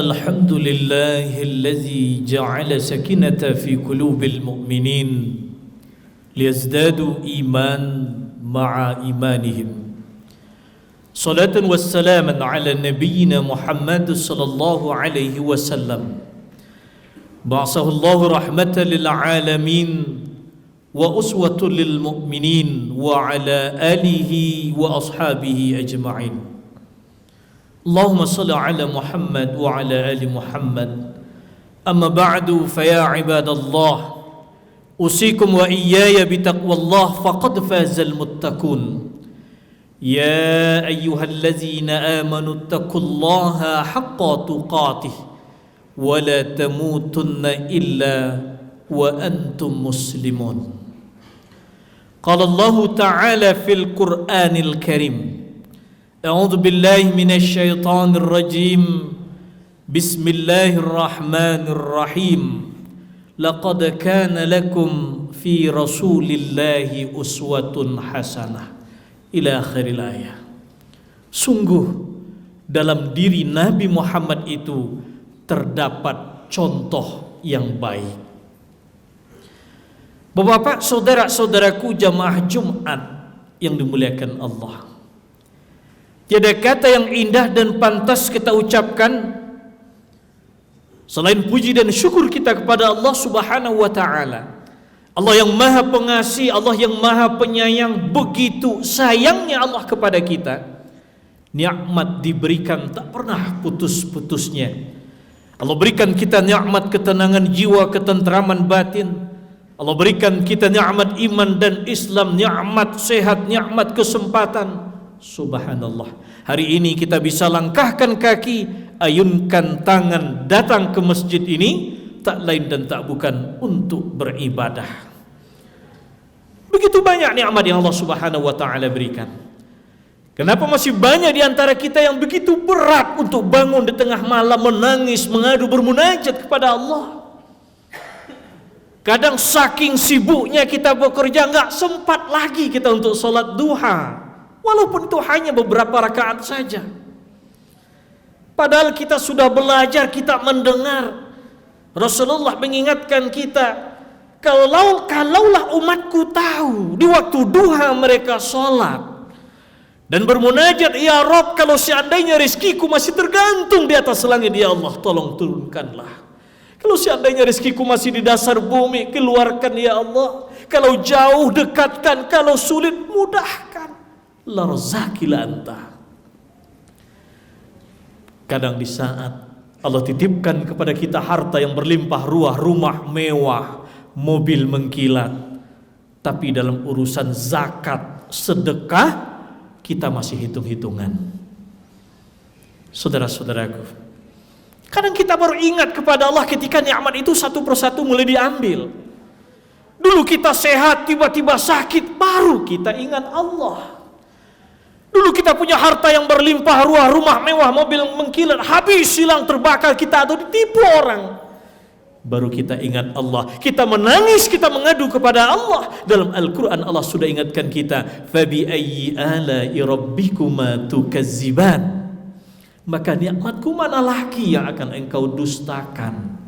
الحمد لله الذي جعل سكينة في قلوب المؤمنين ليزدادوا إيمان مع إيمانهم. صلاة والسلاما على نبينا محمد صلى الله عليه وسلم، بعثه الله رحمة للعالمين وأسوة للمؤمنين وعلى آله وأصحابه أجمعين. اللهم صل على محمد وعلى آل محمد. أما بعد فيا عباد الله، أوصيكم وإياي بتقوى الله فقد فاز المتقون. يا أيها الذين آمنوا اتقوا الله حق تقاته ولا تموتن إلا وأنتم مسلمون. قال الله تعالى في القرآن الكريم: أعوذ بالله من الشيطان الرجيم، بسم الله الرحمن الرحيم. لقد كان لكم في رسول الله أسوة حسنة إلى آخر الآية. Sungguh dalam diri Nabi Muhammad itu terdapat contoh yang baik. Bapak-bapak, saudara-saudaraku jamaah Jumat yang dimuliakan Allah, tiada kata yang indah dan pantas kita ucapkan selain puji dan syukur kita kepada Allah Subhanahu wa taala. Allah yang Maha Pengasih, Allah yang Maha Penyayang, begitu sayangnya Allah kepada kita. Nikmat diberikan tak pernah putus-putusnya. Allah berikan kita nikmat ketenangan jiwa, ketentraman batin. Allah berikan kita nikmat iman dan Islam, nikmat sehat, nikmat kesempatan. Subhanallah, hari ini kita bisa langkahkan kaki, ayunkan tangan, datang ke masjid ini, tak lain dan tak bukan untuk beribadah. Begitu banyak nikmat yang Allah Subhanahu wa taala berikan. Kenapa masih banyak di antara kita yang begitu berat untuk bangun di tengah malam menangis, mengadu, bermunajat kepada Allah? Kadang saking sibuknya kita bekerja, enggak sempat lagi kita untuk salat duha. Walaupun itu hanya beberapa rakaat saja. Padahal kita sudah belajar, kita mendengar Rasulullah mengingatkan kita, kalaulah umatku tahu di waktu duha mereka sholat dan bermunajat, ya Rabb, kalau seandainya rezekiku masih tergantung di atas langit, ya Allah, tolong turunkanlah. Kalau seandainya rezekiku masih di dasar bumi, keluarkan ya Allah. Kalau jauh, dekatkan. Kalau sulit, mudahkan. Larzaqil anta. Kadang di saat Allah titipkan kepada kita harta yang berlimpah ruah, rumah mewah, mobil mengkilat, tapi dalam urusan zakat, sedekah, kita masih hitung-hitungan. Saudara-saudaraku, kadang kita baru ingat kepada Allah ketika nikmat itu satu persatu mulai diambil. Dulu kita sehat, tiba-tiba sakit, baru kita ingat Allah. Dulu kita punya harta yang berlimpah ruah, rumah mewah, mobil mengkilat, habis, hilang, terbakar, kita atau ditipu orang, baru kita ingat Allah. Kita menangis, kita mengadu kepada Allah. Dalam Al-Quran Allah sudah ingatkan kita, fabi ayyi ala'i rabbikuma tukazziban. Maka nikmatku mana lagi yang akan engkau dustakan?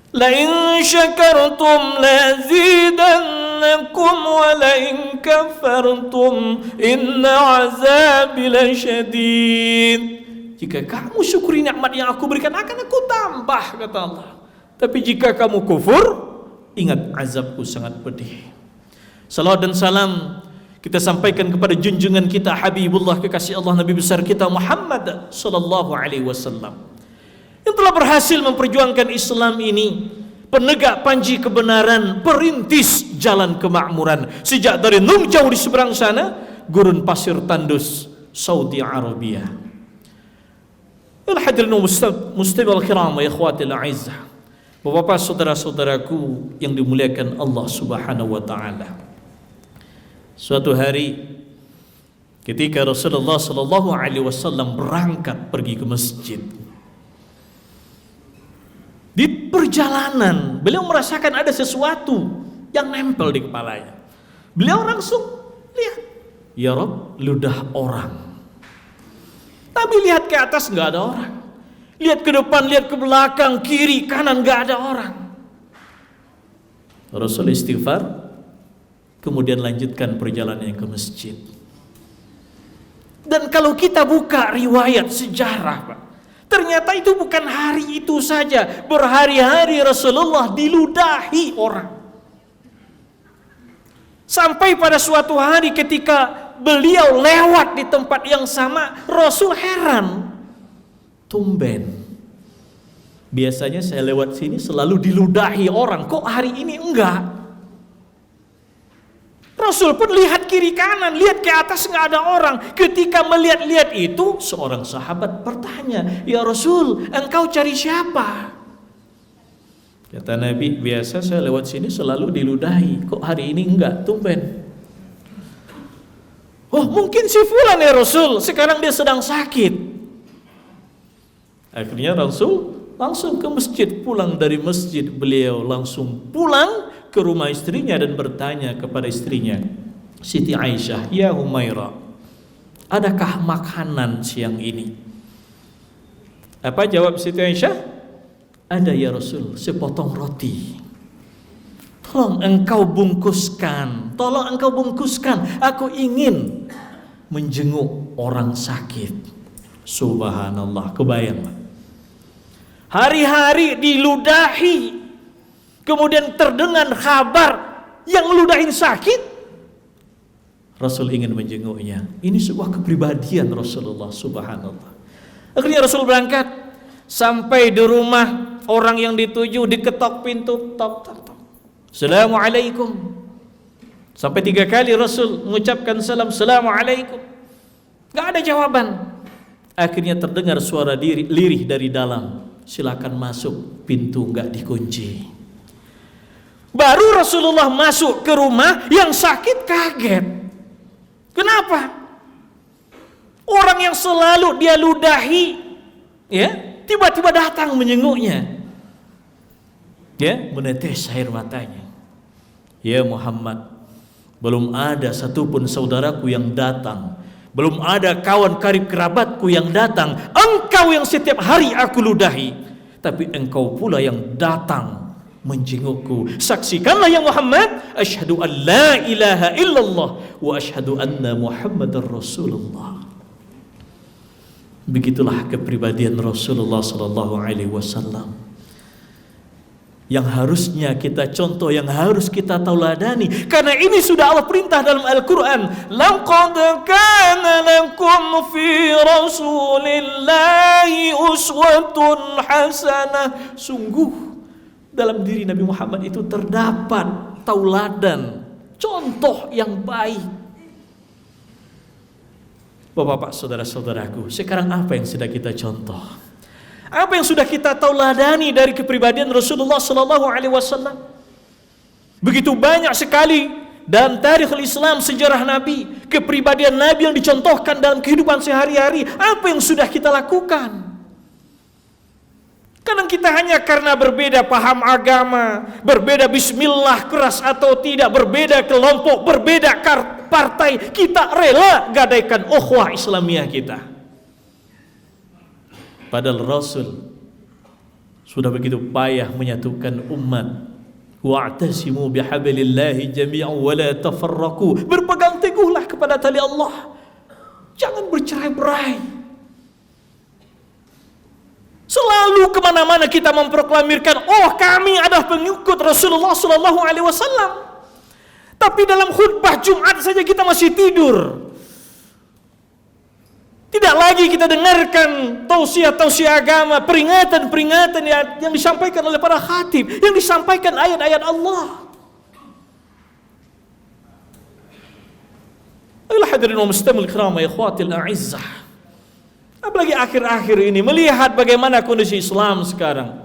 La in syakartum lazidannakum wa la in kafartum inna azabi lasyadid. Jika kamu syukuri nikmat yang aku berikan, akan aku tambah, kata Allah. Tapi jika kamu kufur, ingat azabku sangat pedih. Salawat dan salam kita sampaikan kepada junjungan kita Habibullah, kekasih Allah, Nabi besar kita Muhammad sallallahu alaihi wasallam, yang telah berhasil memperjuangkan Islam ini, penegak panji kebenaran, perintis jalan kemakmuran sejak dari Nun jauh di seberang sana, gurun pasir tandus Saudi Arabia. Al-hadirin muslimil kiram wa ikhwatil a'izzah, Bapak-bapak, saudara-saudaraku yang dimuliakan Allah Subhanahu wa taala. Suatu hari ketika Rasulullah sallallahu alaihi wasallam berangkat pergi ke masjid, di perjalanan beliau merasakan ada sesuatu yang nempel di kepalanya. Beliau langsung lihat, ya Rabb, ludah orang. Tapi lihat ke atas nggak ada orang. Lihat ke depan, lihat ke belakang, kiri, kanan, gak ada orang. Rasul istighfar, kemudian lanjutkan perjalanannya ke masjid. Dan kalau kita buka riwayat sejarah, Pak, ternyata itu bukan hari itu saja. Berhari-hari Rasulullah diludahi orang. Sampai pada suatu hari ketika beliau lewat di tempat yang sama, Rasul heran. Tumben, biasanya saya lewat sini selalu diludahi orang, kok hari ini enggak? Rasul pun lihat kiri kanan, lihat ke atas nggak ada orang. Ketika melihat-lihat itu, seorang sahabat bertanya, "Ya Rasul, engkau cari siapa?" Kata Nabi, "Biasa saya lewat sini selalu diludahi, kok hari ini enggak, tumben." "Oh, mungkin si fulan ya Rasul, sekarang dia sedang sakit." Akhirnya Rasul langsung ke masjid. Pulang dari masjid, beliau langsung pulang ke rumah istrinya dan bertanya kepada istrinya, Siti Aisyah, "Ya Humaira, adakah makanan siang ini?" Apa jawab Siti Aisyah? "Ada ya Rasul, sepotong roti. Tolong engkau bungkuskan, aku ingin menjenguk orang sakit." Subhanallah, kebayang. Hari-hari diludahi, kemudian terdengar kabar yang ngeludahin sakit, Rasul ingin menjenguknya. Ini sebuah kepribadian Rasulullah, subhanallah. Akhirnya Rasul berangkat, sampai di rumah orang yang dituju, diketok pintu, tok tok tok. "Assalamualaikum." Sampai 3 kali Rasul mengucapkan salam, "Assalamualaikum." Gak ada jawaban. Akhirnya terdengar suara lirih dari dalam, "Silakan masuk." Pintu gak dikunci. Baru Rasulullah masuk ke rumah, yang sakit kaget. Kenapa? Orang yang selalu dia ludahi, ya, tiba-tiba datang menjenguknya. Ya, menetes air matanya. "Ya Muhammad, belum ada satupun saudaraku yang datang, belum ada kawan karib kerabatku yang datang. Engkau yang setiap hari aku ludahi, tapi engkau pula yang datang menjengukku. Saksikanlah ya Muhammad, asyhadu an la ilaha illallah wa asyhadu anna Muhammadar Rasulullah." Begitulah kepribadian Rasulullah sallallahu alaihi wasallam yang harusnya kita contoh, yang harus kita tauladani. Karena ini sudah Allah perintah dalam Al-Quran, laqad kana lakum fi rasulillahi uswatun hasanah. Sungguh dalam diri Nabi Muhammad itu terdapat tauladan, contoh yang baik. Bapak-bapak, saudara-saudaraku, sekarang apa yang sudah kita contoh? Apa yang sudah kita tauladani dari kepribadian Rasulullah sallallahu alaihi wasallam? Begitu banyak sekali dalam tarikhul Islam, sejarah Nabi, kepribadian Nabi yang dicontohkan dalam kehidupan sehari-hari. Apa yang sudah kita lakukan? Kadang kita hanya karena berbeda paham agama, berbeda bismillah keras atau tidak, berbeda kelompok, berbeda partai, kita rela gadaikan ukhuwah Islamiyah kita. Padahal Rasul sudah begitu payah menyatukan umat. Wa'tasimu bihablillahi jami'an wa la tafarraqu. Berpegang teguhlah kepada tali Allah. Jangan bercerai-berai. Selalu kemana-mana kita memproklamirkan, oh kami adalah pengikut Rasulullah sallallahu alaihi wasallam. Tapi dalam khutbah Jumat saja kita masih tidur. Tidak lagi kita dengarkan tausiah-tausiah agama, peringatan-peringatan yang disampaikan oleh para khatib, yang disampaikan ayat-ayat Allah. Ayolah hadirin wa mustamil kiram ya ikhwatil a'izzah. Apalagi akhir-akhir ini melihat bagaimana kondisi Islam sekarang.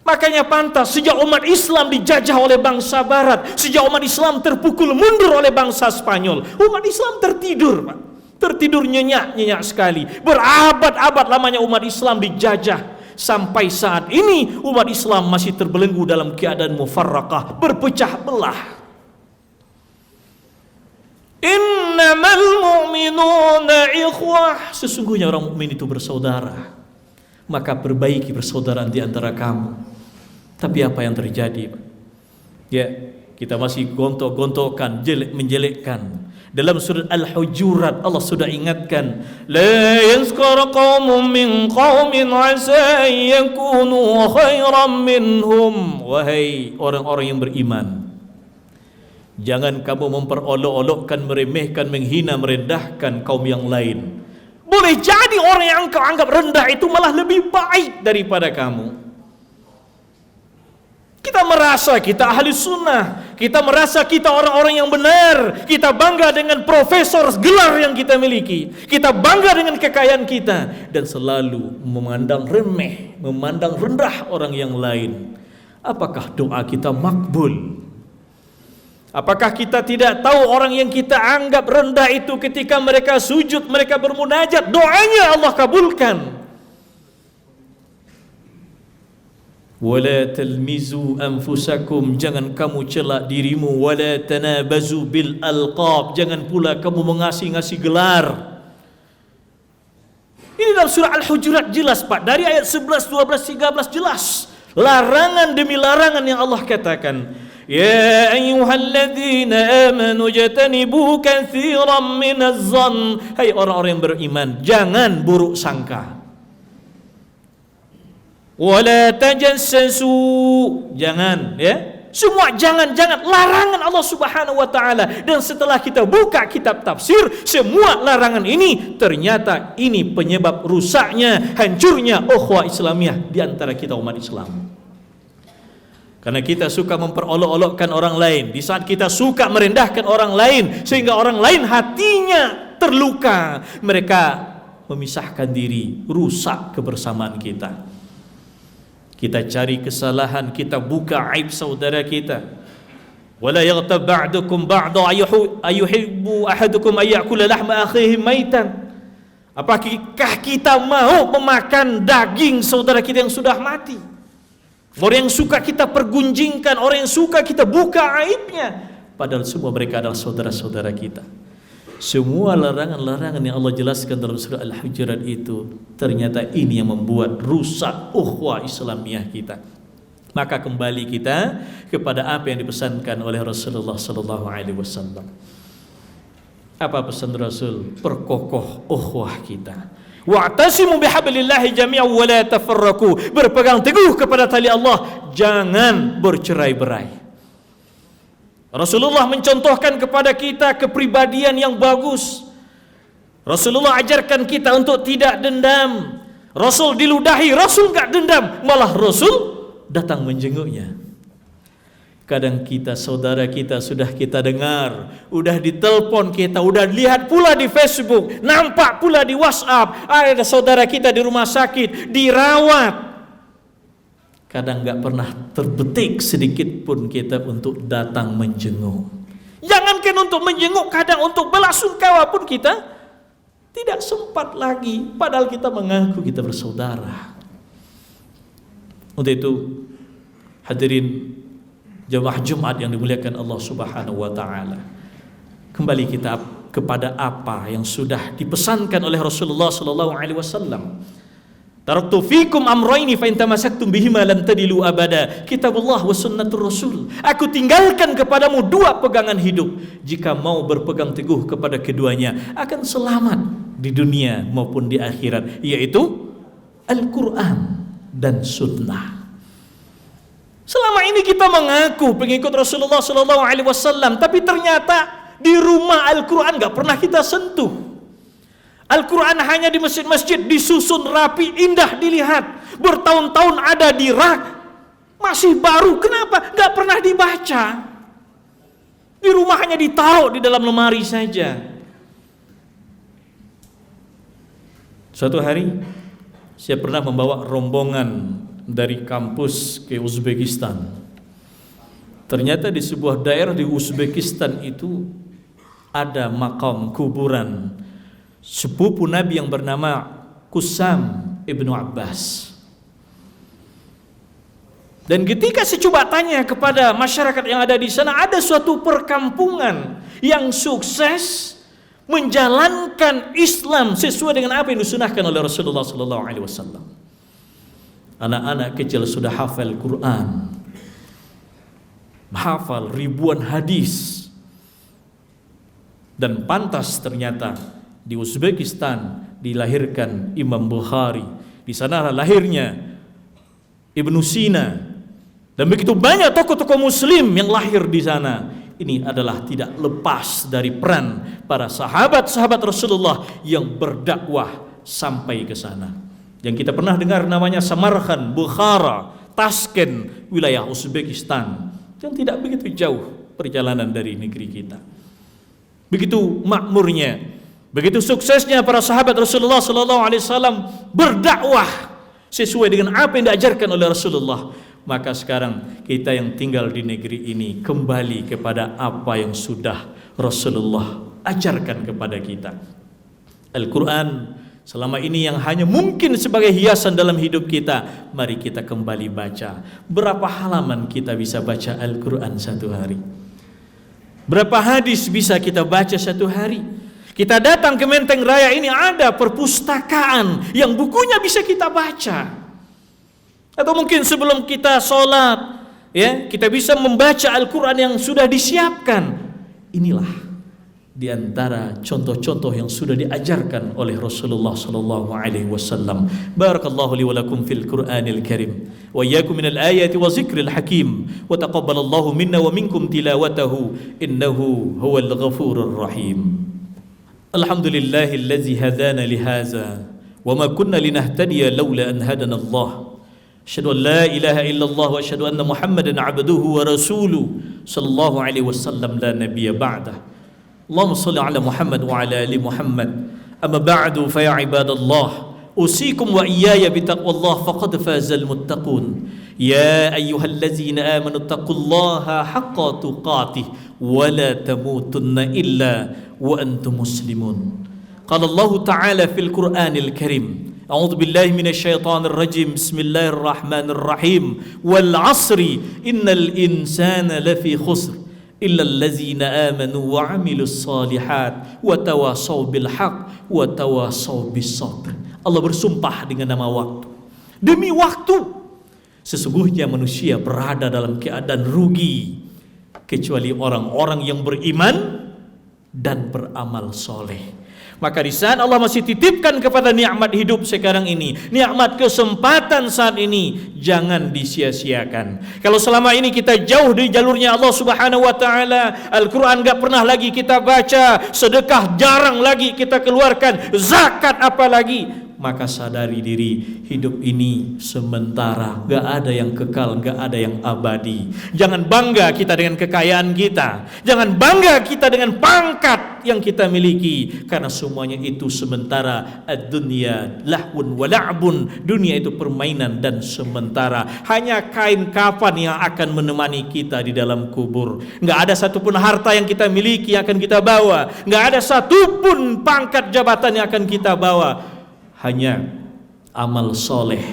Makanya pantas sejak umat Islam dijajah oleh bangsa barat, sejak umat Islam terpukul mundur oleh bangsa Spanyol, umat Islam tertidur, Pak. Tertidur nyenyak sekali. Berabad-abad lamanya umat Islam dijajah. Sampai saat ini umat Islam masih terbelenggu dalam keadaan mufarraqah, berpecah belah. Innamal mu'minuna ikhwah. Sesungguhnya orang mukmin itu bersaudara. maka perbaiki persaudaraan di antara kamu. Tapi apa yang terjadi, Pak? Ya, kita masih gontok-gontokan, menjelekkan. Dalam surat Al-Hujurat Allah sudah ingatkan, la yaskar qaumun min qaumin asa yakunu khairan minhum. Wahai orang-orang yang beriman, jangan kamu memperolok-olokkan, meremehkan, menghina, merendahkan kaum yang lain. Boleh jadi orang yang kau anggap rendah itu malah lebih baik daripada kamu. Kita merasa kita ahli sunnah, kita merasa kita orang-orang yang benar, kita bangga dengan profesor gelar yang kita miliki, kita bangga dengan kekayaan kita, dan selalu memandang remeh, memandang rendah orang yang lain. Apakah doa kita makbul? Apakah kita tidak tahu orang yang kita anggap rendah itu ketika mereka sujud, mereka bermunajat, doanya Allah kabulkan. Wala talmizu anfusakum, jangan kamu celak dirimu. Wala tanabazu bil alqab, jangan pula kamu mengasih-ngasih gelar. Ini dalam surah Al-Hujurat jelas, Pak. Dari ayat 11, 12, 13 jelas. Larangan demi larangan yang Allah katakan. Ya ayyuhalladzina amanu jatanibu katsiran minaz zann. Hai orang-orang yang beriman, jangan buruk sangka. Wala tajassasu, jangan, ya. Semua jangan larangan Allah Subhanahu wa taala. Dan setelah kita buka kitab tafsir, semua larangan ini ternyata ini penyebab rusaknya, hancurnya ukhuwah Islamiyah di antara kita umat Islam. Karena kita suka memperolok-olokkan orang lain, di saat kita suka merendahkan orang lain sehingga orang lain hatinya terluka, mereka memisahkan diri, rusak kebersamaan kita. Kita cari kesalahan, kita buka aib saudara kita. Wala yaghtab ba'dukum ba'da ayuhibbu ahadukum ayyakula lahma akhihi maitan. Apakah kita mau memakan daging saudara kita yang sudah mati? Orang yang suka kita pergunjingkan, orang yang suka kita buka aibnya, padahal semua mereka adalah saudara-saudara kita. Semua larangan-larangan yang Allah jelaskan dalam surah Al-Hujurat itu ternyata ini yang membuat rusak ukhuwah Islamiyah kita. Maka kembali kita kepada apa yang dipesankan oleh Rasulullah sallallahu alaihi wasallam. Apa pesan Rasul? Perkokoh ukhuwah kita. Wa'tasimu bihablillahi jami'an wa la tafarraqu. Berpegang teguh kepada tali Allah, jangan bercerai-berai. Rasulullah mencontohkan kepada kita kepribadian yang bagus. Rasulullah ajarkan kita untuk tidak dendam. Rasul diludahi, Rasul enggak dendam, malah Rasul datang menjenguknya. Kadang kita, saudara kita sudah kita dengar, udah ditelepon kita, udah lihat pula di Facebook, nampak pula di WhatsApp, ada saudara kita di rumah sakit, dirawat. Kadang enggak pernah terbetik sedikit pun kita untuk datang menjenguk. Jangankan untuk menjenguk, kadang untuk belasungkawa pun kita tidak sempat lagi, padahal kita mengaku kita bersaudara. Untuk itu, hadirin jamaah Jumat yang dimuliakan Allah Subhanahu wa taala, kembali kita kepada apa yang sudah dipesankan oleh Rasulullah sallallahu alaihi wasallam. Taraktu fikum amrayni fa in tamassaktum bihima lan tadilu abada, kitabullah wa sunnatur rasul. Aku tinggalkan kepadamu dua pegangan hidup, jika mau berpegang teguh kepada keduanya akan selamat di dunia maupun di akhirat, yaitu Al-Quran dan sunnah. Selama ini kita mengaku pengikut Rasulullah sallallahu alaihi wasallam, tapi ternyata di rumah Al-Quran enggak pernah kita sentuh. Al-Quran hanya di masjid-masjid disusun rapi, indah dilihat, bertahun-tahun ada di rak, masih baru. Kenapa? Enggak pernah dibaca. Di rumah hanya ditaruh di dalam lemari saja. Suatu hari saya pernah membawa rombongan dari kampus ke Uzbekistan. Ternyata di sebuah daerah di Uzbekistan itu ada makam kuburan sepupu Nabi yang bernama Kusam ibnu Abbas. Dan ketika saya coba tanya kepada masyarakat yang ada di sana, ada suatu perkampungan yang sukses menjalankan Islam sesuai dengan apa yang disunahkan oleh Rasulullah sallallahu alaihi wasallam. Anak-anak kecil sudah hafal Quran, hafal ribuan hadis. Dan pantas ternyata di Uzbekistan dilahirkan Imam Bukhari. Di sana lahirnya Ibnu Sina. Dan begitu banyak tokoh-tokoh muslim yang lahir di sana. Ini adalah tidak lepas dari peran para sahabat-sahabat Rasulullah yang berdakwah sampai ke sana. Yang kita pernah dengar namanya Samarkand, Bukhara, Tashkent, wilayah Uzbekistan, yang tidak begitu jauh perjalanan dari negeri kita. Begitu makmurnya, begitu suksesnya para sahabat Rasulullah SAW berdakwah sesuai dengan apa yang diajarkan oleh Rasulullah. Maka sekarang kita yang tinggal di negeri ini kembali kepada apa yang sudah Rasulullah ajarkan kepada kita. Al-Quran selama ini yang hanya mungkin sebagai hiasan dalam hidup kita, mari kita kembali baca. Berapa halaman kita bisa baca Al-Quran satu hari? Berapa hadis bisa kita baca satu hari? Kita datang ke Menteng Raya ini, ada perpustakaan yang bukunya bisa kita baca. Atau mungkin sebelum kita sholat, ya, kita bisa membaca Al-Quran yang sudah disiapkan. Inilah di antara contoh-contoh yang sudah diajarkan oleh Rasulullah sallallahu alaihi wasallam. Barakallahu li wa lakum fil Qur'anil Karim wa iyyakum minal ayati wa zikril hakim wa taqabbalallahu minna wa minkum tilawatahu innahu huwal ghafurur rahim. Alhamdulillahillazi hadana li hadza wa ma kunna linahtadiya laula an hadana Allah. Asyhadu an la ilaha illallah wa asyhadu anna Muhammadan abduhu wa rasuluhu sallallahu alaihi wasallam la nabiyya ba'dah. اللهم صل على محمد وعلى آل محمد أما بعد فيا عباد الله أوصيكم وإياي بتقوى الله فقد فاز المتقون يا أيها الذين آمنوا اتقوا الله حق تقاته ولا تموتن إلا وأنتم مسلمون قال الله تعالى في القرآن الكريم أعوذ بالله من الشيطان الرجيم بسم الله الرحمن الرحيم والعصر إن الإنسان لفي خسر إلا الذين آمنوا وعملوا الصالحات وتواصوا بالحق وتواصوا بالصبر. Allah bersumpah dengan nama waktu. Demi waktu, sesungguhnya manusia berada dalam keadaan rugi kecuali orang-orang yang beriman dan beramal soleh. Maka di saat Allah masih titipkan kepada nikmat hidup sekarang ini, nikmat kesempatan saat ini, jangan disia-siakan. Kalau selama ini kita jauh dari jalurnya Allah Subhanahu wa taala, Al-Qur'an enggak pernah lagi kita baca, sedekah jarang lagi kita keluarkan, zakat apalagi, maka sadari diri, hidup ini sementara, gak ada yang kekal, gak ada yang abadi. Jangan bangga kita dengan kekayaan kita, jangan bangga kita dengan pangkat yang kita miliki, karena semuanya itu sementara. Ad-dunya lahwun wa la'bun, dunia itu permainan dan sementara. Hanya kain kafan yang akan menemani kita di dalam kubur. Gak ada satupun harta yang kita miliki yang akan kita bawa, gak ada satupun pangkat jabatan yang akan kita bawa. Hanya amal soleh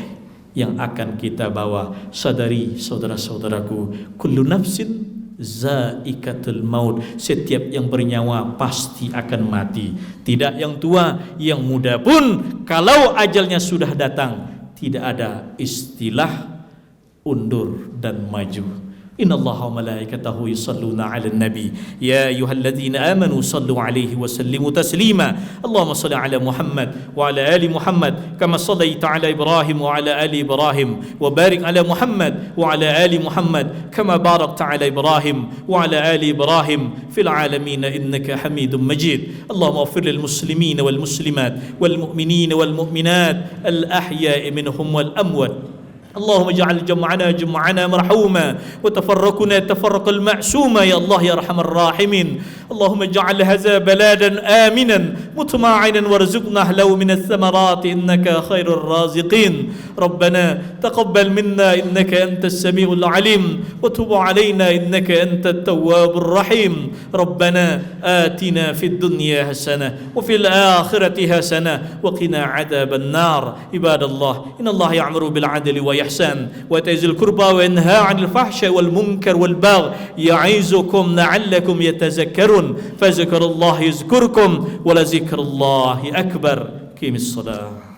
yang akan kita bawa. Sadari saudara-saudaraku, kullu nafsin zaikatul maut, setiap yang bernyawa pasti akan mati. Tidak yang tua, yang muda pun kalau ajalnya sudah datang, tidak ada istilah undur dan maju. Inna Allaha wa malaikatahu yusalluna 'alan nabi ya ayyuhalladzina amanu sallu 'alaihi wa sallimu taslima. Allahumma shalli 'ala Muhammad wa 'ala ali Muhammad kama shallaita 'ala Ibrahim wa 'ala ali Ibrahim wa barik 'ala Muhammad wa 'ala ali Muhammad kama barakta 'ala Ibrahim wa 'ala ali Ibrahim fil 'alamin innaka Hamidum Majid. Allahumma ighfir lil muslimin wal muslimat wal mu'minin wal mu'minat al ahya'i minhum wal amwat. اللهم اجعل جمعنا مرحوما وتفرقنا تفرق المعصوما يا الله يا ارحم الراحمين. اللهم اجعل هذا بلادا آمنا مطمئنا وارزقنا له من الثمرات إنك خير الرازقين. ربنا تقبل منا إنك أنت السميع العليم وتب علينا إنك أنت التواب الرحيم. ربنا آتنا في الدنيا حسنة وفي الآخرة حسنة وقنا عذاب النار. عباد الله إن الله يأمر بالعدل ويحسن وإيتاء ذي القربى وينهى عن الفحشاء والمنكر والبغي يعظكم لعلكم يتذكرون. فذكر الله يذكركم ولذكر الله أكبر. قيم الصلاة.